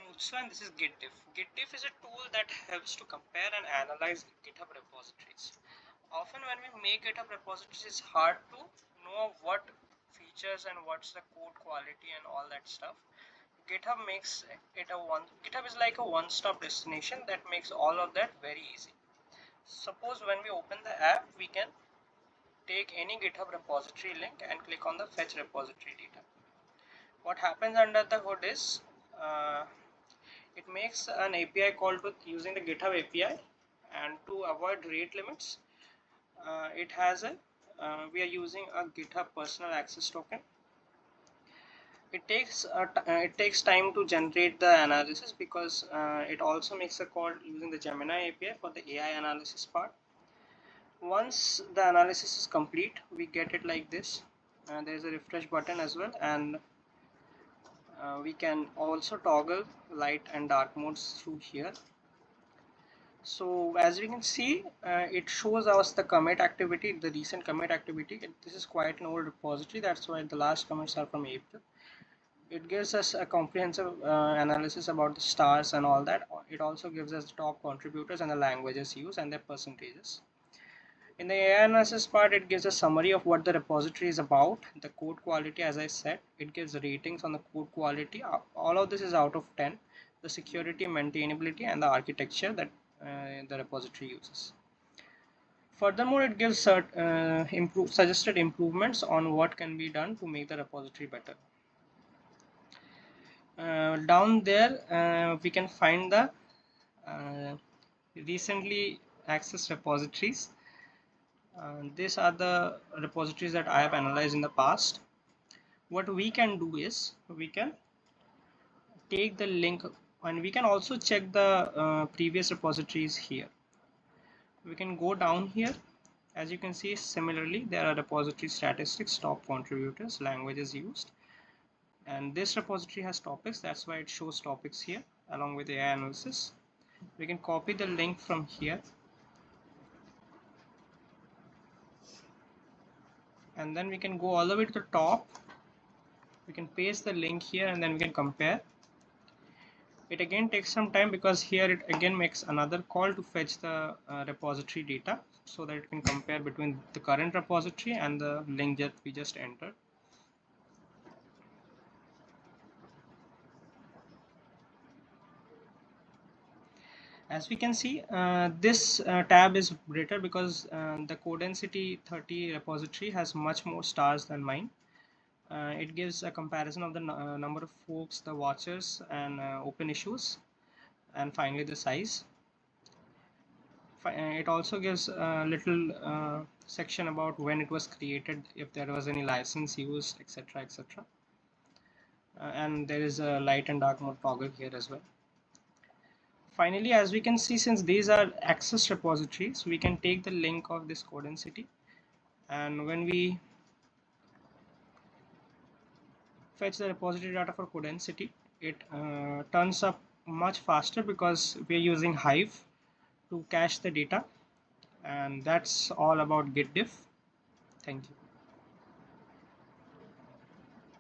And this is gitdiff. Gitdiff is a tool that helps to compare and analyze GitHub repositories. Often when we make GitHub repositories, it's hard to know what features and what's the code quality and all that stuff. GitHub makes it GitHub is like a one-stop destination that makes all of that very easy. Suppose when we open the app, we can take any GitHub repository link and click on the fetch repository data. What happens under the hood is it makes an API call with using the GitHub API, and to avoid rate limits, it has a we are using a GitHub personal access token. It takes time to generate the analysis because it also makes a call using the Gemini API for the AI analysis part. Once the analysis is complete, we get it like this. There is a refresh button as well, and we can also toggle light and dark modes through here. So as we can see, it shows us the commit activity, the recent commit activity. This is quite an old repository, that's why the last commits are from April. It gives us a comprehensive analysis about the stars and all that. It also gives us the top contributors and the languages used and their percentages. In the AI analysis part, it gives a summary of what the repository is about, the code quality, as I said. It gives ratings on the code quality. All of this is out of 10. The security, maintainability, and the architecture that the repository uses. Furthermore, it gives suggested improvements on what can be done to make the repository better. Down there, we can find the recently accessed repositories. These are the repositories that I have analyzed in the past. What we can do is we can take the link, and we can also check the previous repositories here. We can go down here. As you can see, similarly there are repository statistics, top contributors, languages used, and this repository has topics. That's why it shows topics here along with AI analysis. We can copy the link from here, and then we can go all the way to the top. We can paste the link here, and then we can compare. It again takes some time because here it again makes another call to fetch the repository data so that it can compare between the current repository and the link that we just entered. As we can see, this tab is greater because the Codensity 30 repository has much more stars than mine. It gives a comparison of the number of folks, the watchers, and open issues, and finally the size. It also gives a little section about when it was created, if there was any license used, etc, etc. And there is a light and dark mode toggle here as well. Finally, as we can see, since these are access repositories, we can take the link of this Codensity, and when we fetch the repository data for Codensity, it turns up much faster because we are using Hive to cache the data. And that's all about gitdiff. Thank you.